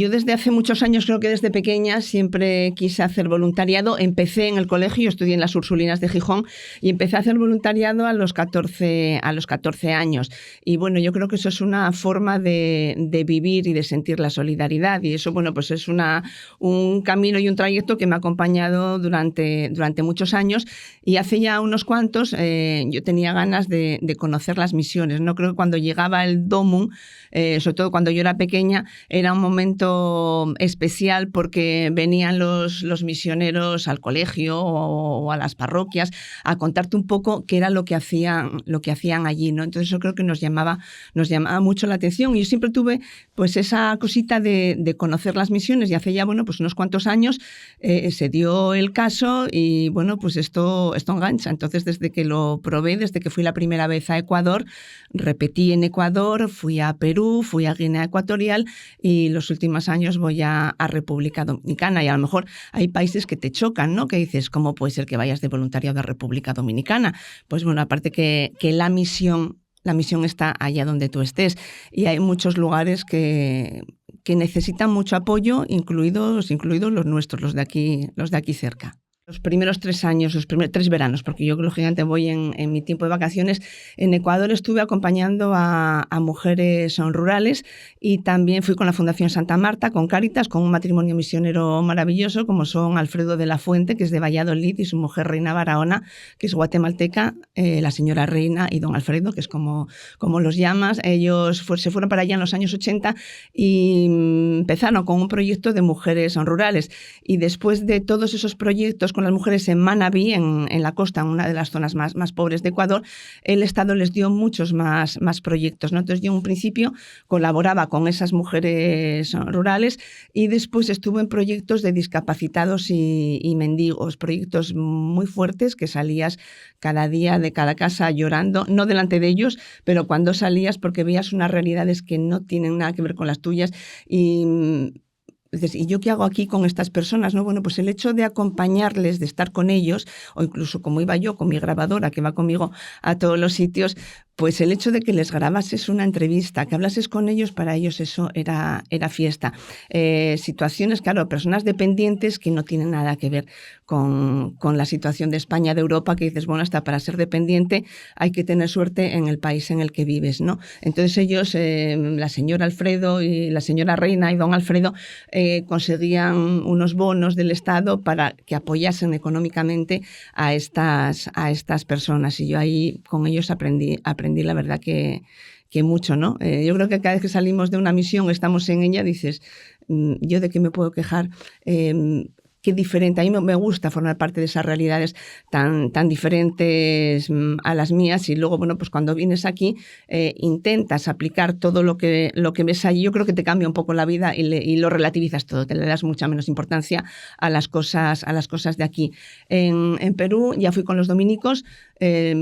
Yo desde hace muchos años, creo que desde pequeña, siempre quise hacer voluntariado. Empecé en el colegio, yo estudié en las Ursulinas de Gijón y empecé a hacer voluntariado a los 14 años. Y bueno, yo creo que eso es una forma de vivir y de sentir la solidaridad. Y eso, bueno, pues es un camino y un trayecto que me ha acompañado durante muchos años. Y hace ya unos cuantos yo tenía ganas de conocer las misiones, ¿no? Creo que cuando llegaba el DOMUN, sobre todo cuando yo era pequeña, era un momento especial porque venían los misioneros al colegio o a las parroquias a contarte un poco qué era lo que hacían allí, ¿no? Entonces yo creo que nos llamaba mucho la atención y yo siempre tuve pues esa cosita de conocer las misiones y hace ya, bueno, pues unos cuantos años se dio el caso y bueno, pues esto engancha. Entonces desde que lo probé, desde que fui la primera vez a Ecuador, repetí en Ecuador, fui a Perú, fui a Guinea Ecuatorial y los últimos años voy a República Dominicana. Y a lo mejor hay países que te chocan, ¿no? Que dices, ¿cómo puede ser que vayas de voluntariado a República Dominicana? Pues bueno, aparte que la misión está allá donde tú estés y hay muchos lugares que necesitan mucho apoyo, incluidos los nuestros, los de aquí cerca. Los primeros 3 años, los primeros 3 veranos, porque yo lógicamente voy en mi tiempo de vacaciones, en Ecuador estuve acompañando a mujeres rurales y también fui con la Fundación Santa Marta, con Cáritas, con un matrimonio misionero maravilloso como son Alfredo de la Fuente, que es de Valladolid, y su mujer Reina Barahona, que es guatemalteca, la señora Reina y don Alfredo, que es como los llamas. Ellos se fueron para allá en los años 80 y empezaron con un proyecto de mujeres rurales y después de todos esos proyectos con las mujeres en Manabí, en la costa, en una de las zonas más pobres de Ecuador, el Estado les dio muchos más proyectos, ¿no? Entonces yo en un principio colaboraba con esas mujeres rurales y después estuve en proyectos de discapacitados y mendigos, proyectos muy fuertes que salías cada día de cada casa llorando, no delante de ellos, pero cuando salías porque veías unas realidades que no tienen nada que ver con las tuyas y dices, ¿y yo qué hago aquí con estas personas? ¿No? Bueno, pues el hecho de acompañarles, de estar con ellos, o incluso como iba yo con mi grabadora, que va conmigo a todos los sitios, pues el hecho de que les grabases una entrevista, que hablases con ellos, para ellos eso era fiesta. Situaciones, claro, personas dependientes que no tienen nada que ver con la situación de España, de Europa, que dices, bueno, hasta para ser dependiente hay que tener suerte en el país en el que vives, ¿no? Entonces ellos, la señora Alfredo y la señora Reina y don Alfredo, conseguían unos bonos del Estado para que apoyasen económicamente a estas personas. Y yo ahí con ellos aprendí la verdad que mucho, ¿no? Yo creo que cada vez que salimos de una misión, estamos en ella, dices, ¿yo de qué me puedo quejar? Qué diferente. A mí me gusta formar parte de esas realidades tan diferentes a las mías y luego, bueno, pues cuando vienes aquí intentas aplicar todo lo que ves allí. Yo creo que te cambia un poco la vida y lo relativizas todo, te le das mucha menos importancia a las cosas de aquí. En Perú ya fui con los dominicos,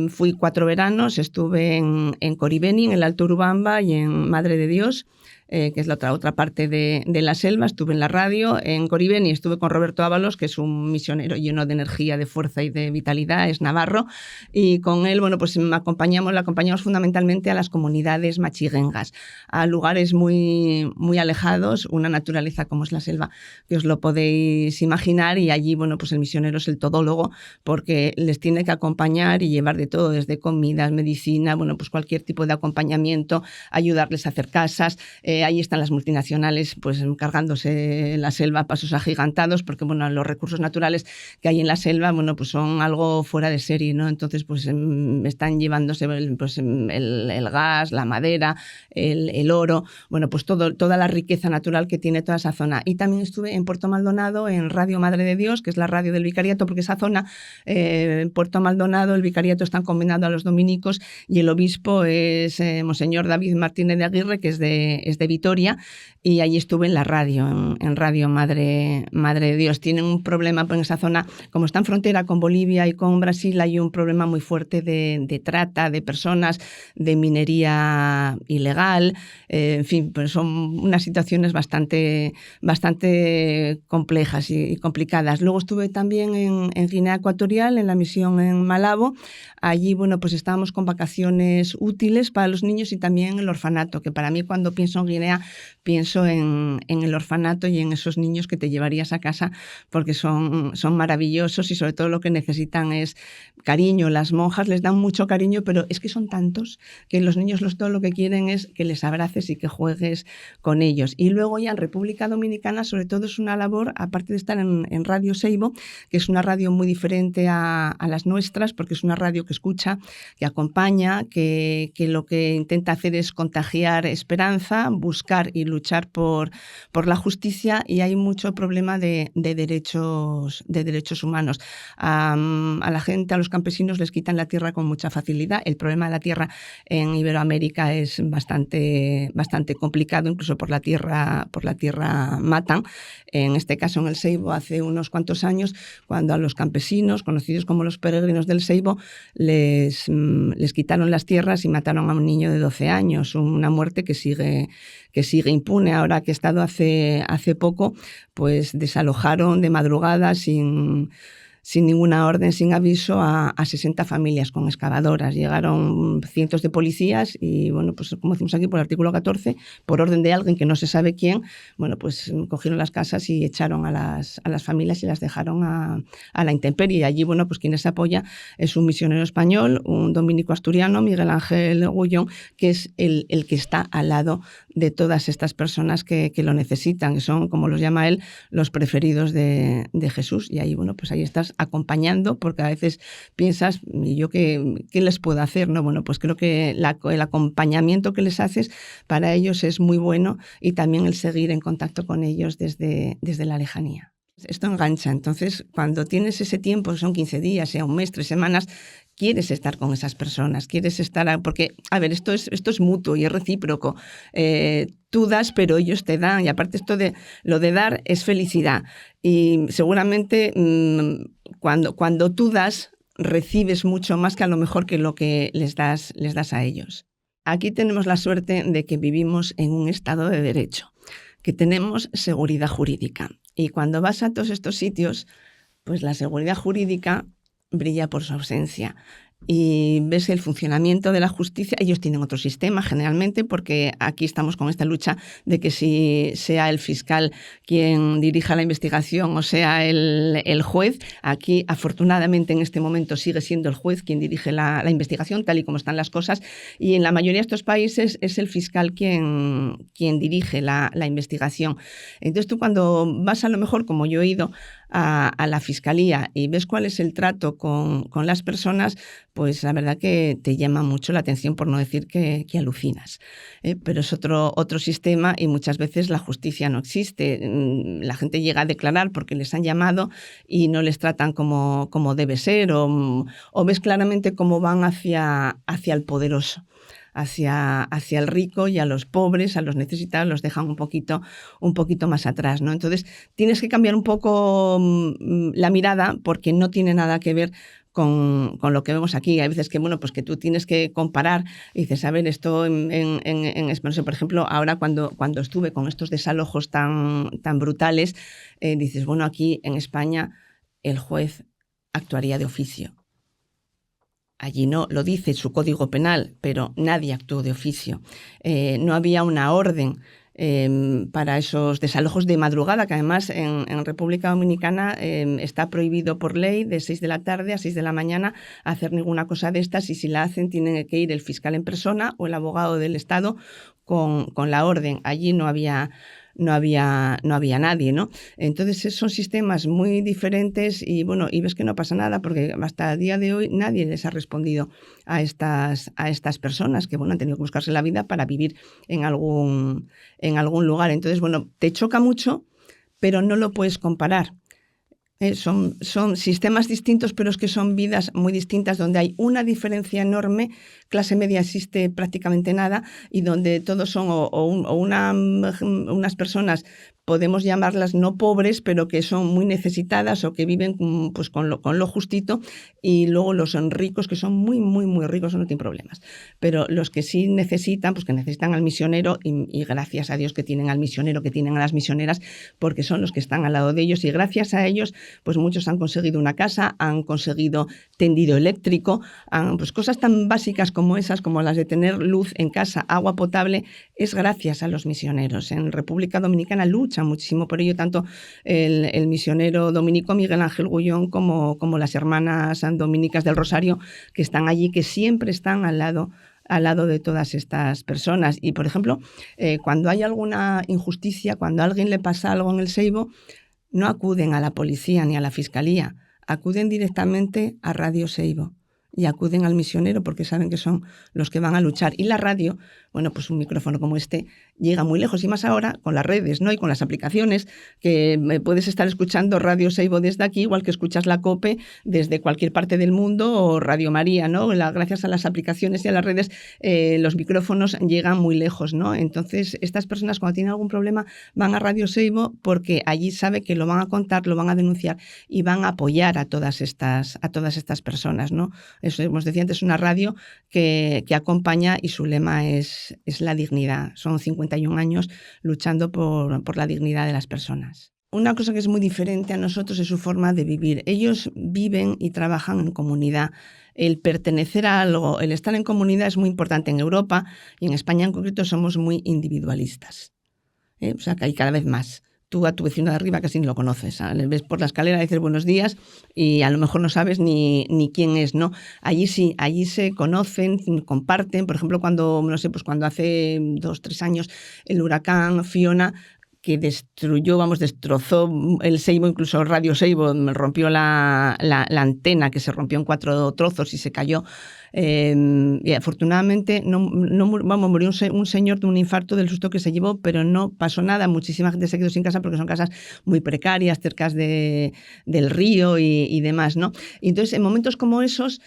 fui 4 veranos, estuve en Coribeni, en el Alto Urubamba y en Madre de Dios, que es la otra parte de la selva. Estuve en la radio, en Coribeni estuve con Roberto Ábalos, que es un misionero lleno de energía, de fuerza y de vitalidad, es navarro, y con él, bueno, pues le acompañamos fundamentalmente a las comunidades machiguengas, a lugares muy, muy alejados, una naturaleza como es la selva, que os lo podéis imaginar, y allí, bueno, pues el misionero es el todólogo, porque les tiene que acompañar y llevar de todo, desde comidas, medicina, bueno, pues cualquier tipo de acompañamiento, ayudarles a hacer casas. Ahí están las multinacionales pues cargándose la selva a pasos agigantados porque bueno, los recursos naturales que hay en la selva bueno, pues son algo fuera de serie, ¿no? Entonces pues están llevándose el gas, la madera, el oro, bueno, pues toda la riqueza natural que tiene toda esa zona. Y también estuve en Puerto Maldonado en Radio Madre de Dios, que es la radio del vicariato, porque esa zona, Puerto Maldonado, el vicariato está combinado a los dominicos y el obispo es Monseñor David Martínez de Aguirre, que es de Vitoria, y allí estuve en la radio, en Radio Madre de Dios. Tienen un problema en esa zona, como está en frontera con Bolivia y con Brasil, hay un problema muy fuerte de trata de personas, de minería ilegal, en fin, pues son unas situaciones bastante complejas y complicadas. Luego estuve también en Guinea Ecuatorial, en la misión en Malabo. Allí, bueno, pues estábamos con vacaciones útiles para los niños y también el orfanato, que para mí cuando pienso en Guinea, pienso en el orfanato y en esos niños que te llevarías a casa porque son maravillosos y sobre todo lo que necesitan es cariño. Las monjas les dan mucho cariño, pero es que son tantos que los niños todo lo que quieren es que les abraces y que juegues con ellos. Y luego ya en República Dominicana sobre todo es una labor, aparte de estar en Radio Seibo, que es una radio muy diferente a las nuestras porque es una radio que escucha, que acompaña, que lo que intenta hacer es contagiar esperanza, buscar y luchar por la justicia, y hay mucho problema de derechos humanos. A la gente, a los campesinos les quitan la tierra con mucha facilidad. El problema de la tierra en Iberoamérica es bastante complicado, incluso por la tierra matan. En este caso en el Seibo hace unos cuantos años, cuando a los campesinos, conocidos como los peregrinos del Seibo, les quitaron las tierras y mataron a un niño de 12 años, una muerte que sigue impune. Ahora que he estado hace poco, pues desalojaron de madrugada sin ninguna orden, sin aviso, a 60 familias con excavadoras. Llegaron cientos de policías y, bueno, pues como decimos aquí, por el artículo 14, por orden de alguien que no se sabe quién, bueno, pues cogieron las casas y echaron a las familias y las dejaron a la intemperie. Y allí, bueno, pues quien les apoya es un misionero español, un dominico asturiano, Miguel Ángel Gullón, que es el que está al lado de todas estas personas que lo necesitan, que son, como los llama él, los preferidos de Jesús. Y ahí, bueno, pues ahí estás acompañando, porque a veces piensas, ¿y yo qué les puedo hacer? ¿No? Bueno, pues creo que el acompañamiento que les haces para ellos es muy bueno, y también el seguir en contacto con ellos desde la lejanía. Esto engancha. Entonces, cuando tienes ese tiempo, son 15 días, sea un mes, 3 semanas, quieres estar con esas personas, quieres estar... Porque, a ver, esto es mutuo y es recíproco. Tú das, pero ellos te dan. Y aparte esto de lo de dar es felicidad. Y seguramente cuando tú das, recibes mucho más que a lo mejor que lo que les das a ellos. Aquí tenemos la suerte de que vivimos en un Estado de Derecho, que tenemos seguridad jurídica. Y cuando vas a todos estos sitios, pues la seguridad jurídica brilla por su ausencia. Y ves el funcionamiento de la justicia. Ellos tienen otro sistema generalmente, porque aquí estamos con esta lucha de que si sea el fiscal quien dirija la investigación o sea el juez. Aquí afortunadamente en este momento sigue siendo el juez quien dirige la investigación, tal y como están las cosas, y en la mayoría de estos países es el fiscal quien dirige la investigación. Entonces tú, cuando vas, a lo mejor como yo he ido a la fiscalía y ves cuál es el trato con las personas, pues la verdad que te llama mucho la atención, por no decir que alucinas. Pero es otro sistema, y muchas veces la justicia no existe. La gente llega a declarar porque les han llamado y no les tratan como debe ser, o ves claramente cómo van hacia el poderoso. Hacia el rico, y a los pobres, a los necesitados, los dejan un poquito más atrás, ¿no? Entonces tienes que cambiar un poco la mirada, porque no tiene nada que ver con lo que vemos aquí. Hay veces que, bueno, pues que tú tienes que comparar y dices, a ver, esto no sé, por ejemplo, ahora cuando estuve con estos desalojos tan brutales, dices, bueno, aquí en España el juez actuaría de oficio. Allí no lo dice su código penal, pero nadie actuó de oficio. No había una orden para esos desalojos de madrugada, que además en República Dominicana está prohibido por ley de 6 de la tarde a 6 de la mañana hacer ninguna cosa de estas, y si la hacen tienen que ir el fiscal en persona o el abogado del Estado con la orden. Allí no había nadie, ¿no? Entonces son sistemas muy diferentes, y bueno, y ves que no pasa nada, porque hasta el día de hoy nadie les ha respondido a estas personas que, bueno, han tenido que buscarse la vida para vivir en algún lugar. Entonces, bueno, te choca mucho, pero no lo puedes comparar. Son sistemas distintos, pero es que son vidas muy distintas, donde hay una diferencia enorme. Clase media existe prácticamente nada, y donde todos son unas personas, podemos llamarlas no pobres, pero que son muy necesitadas o que viven pues con lo justito, y luego los ricos, que son muy, muy, muy ricos, no tienen problemas. Pero los que sí necesitan, pues que necesitan al misionero, y gracias a Dios que tienen al misionero, que tienen a las misioneras, porque son los que están al lado de ellos, y gracias a ellos pues muchos han conseguido una casa, han conseguido tendido eléctrico, pues cosas tan básicas como esas, como las de tener luz en casa, agua potable, es gracias a los misioneros. En República Dominicana luchan muchísimo por ello, tanto el misionero dominico Miguel Ángel Gullón como las hermanas dominicas del Rosario, que están allí, que siempre están al lado de todas estas personas. Y, por ejemplo, cuando hay alguna injusticia, cuando a alguien le pasa algo en el Seibo, no acuden a la policía ni a la fiscalía, acuden directamente a Radio Seibo y acuden al misionero porque saben que son los que van a luchar. Y la radio, bueno, pues un micrófono como este llega muy lejos, y más ahora con las redes, ¿no? Y con las aplicaciones, que puedes estar escuchando Radio Seibo desde aquí, igual que escuchas la COPE desde cualquier parte del mundo, o Radio María, ¿no? Gracias a las aplicaciones y a las redes, los micrófonos llegan muy lejos, ¿no? Entonces, estas personas, cuando tienen algún problema, van a Radio Seibo porque allí sabe que lo van a contar, lo van a denunciar y van a apoyar a todas estas personas, ¿no? Eso, como os decía antes, es una radio que acompaña, y su lema es la dignidad. Son 51 años luchando por la dignidad de las personas. Una cosa que es muy diferente a nosotros es su forma de vivir. Ellos viven y trabajan en comunidad. El pertenecer a algo, el estar en comunidad es muy importante. En Europa y en España en concreto somos muy individualistas. O sea, que hay cada vez más. Tú a tu vecino de arriba casi ni lo conoces. Le ves por la escalera, dices buenos días y a lo mejor no sabes ni quién es, ¿no? Allí sí, allí se conocen, comparten. Por ejemplo, cuando hace 2-3 años el huracán Fiona, que destrozó el Seibo, incluso Radio Seibo, rompió la antena, que se rompió en 4 trozos y se cayó. Y afortunadamente murió un señor de un infarto del susto que se llevó, pero no pasó nada. Muchísima gente se quedó sin casa porque son casas muy precarias, cerca del río y demás, ¿no? Y entonces, en momentos como esos,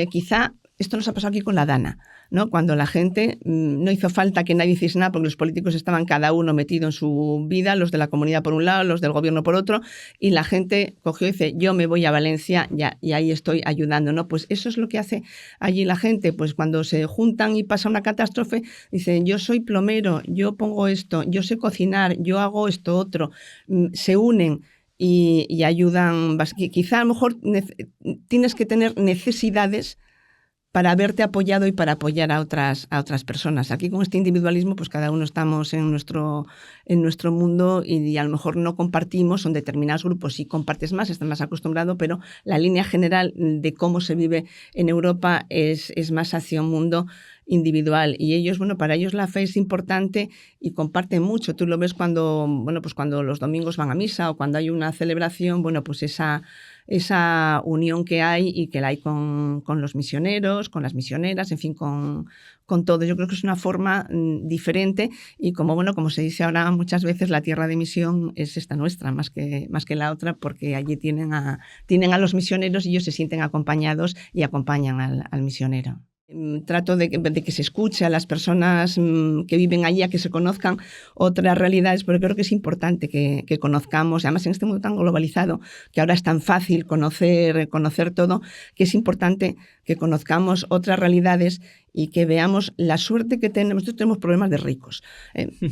quizá esto nos ha pasado aquí con la Dana, ¿no? Cuando la gente, no hizo falta que nadie hiciese nada porque los políticos estaban cada uno metido en su vida, los de la comunidad por un lado, los del gobierno por otro, y la gente cogió y dice, yo me voy a Valencia y ahí estoy ayudando, ¿no? Pues eso es lo que hace allí la gente, pues cuando se juntan y pasa una catástrofe, dicen, yo soy plomero, yo pongo esto, yo sé cocinar, yo hago esto otro, se unen y ayudan. Quizá a lo mejor tienes que tener necesidades para verte apoyado y para apoyar a otras personas. Aquí con este individualismo, pues cada uno estamos en nuestro mundo y a lo mejor no compartimos, son determinados grupos, sí compartes más, estás más acostumbrado, pero la línea general de cómo se vive en Europa es más hacia un mundo individual. Y ellos, bueno, para ellos la fe es importante y comparten mucho. Tú lo ves cuando los domingos van a misa o cuando hay una celebración, bueno, pues esa unión que hay y que la hay con los misioneros, con las misioneras, en fin, con todo. Yo creo que es una forma diferente y como se dice ahora muchas veces, la tierra de misión es esta nuestra, más que la otra, porque allí tienen a los misioneros y ellos se sienten acompañados y acompañan al misionero. Trato de que se escuche a las personas que viven allí, a que se conozcan otras realidades, porque creo que es importante que conozcamos, además en este mundo tan globalizado, que ahora es tan fácil conocer todo, que es importante que conozcamos otras realidades y que veamos la suerte que tenemos. Nosotros tenemos problemas de ricos,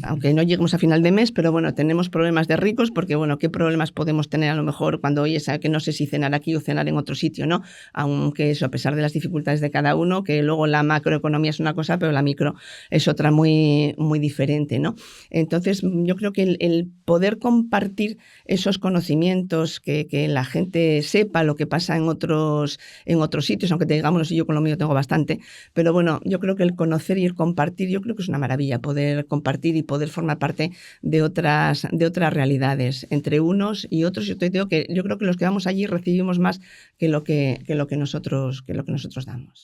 aunque no lleguemos a final de mes, pero bueno, tenemos problemas de ricos porque, bueno, ¿qué problemas podemos tener a lo mejor cuando oyes que no sé si cenar aquí o cenar en otro sitio, ¿no? Aunque eso, a pesar de las dificultades de cada uno, que luego la macroeconomía es una cosa, pero la micro es otra muy, muy diferente, ¿no? Entonces, yo creo que el poder compartir esos conocimientos, que la gente sepa lo que pasa en otros sitios, aunque digamos, yo con lo mío tengo bastante, pero bueno, yo creo que el conocer y el compartir, yo creo que es una maravilla poder compartir y poder formar parte de otras realidades entre unos y otros. Yo creo que los que vamos allí recibimos más que lo que nosotros damos.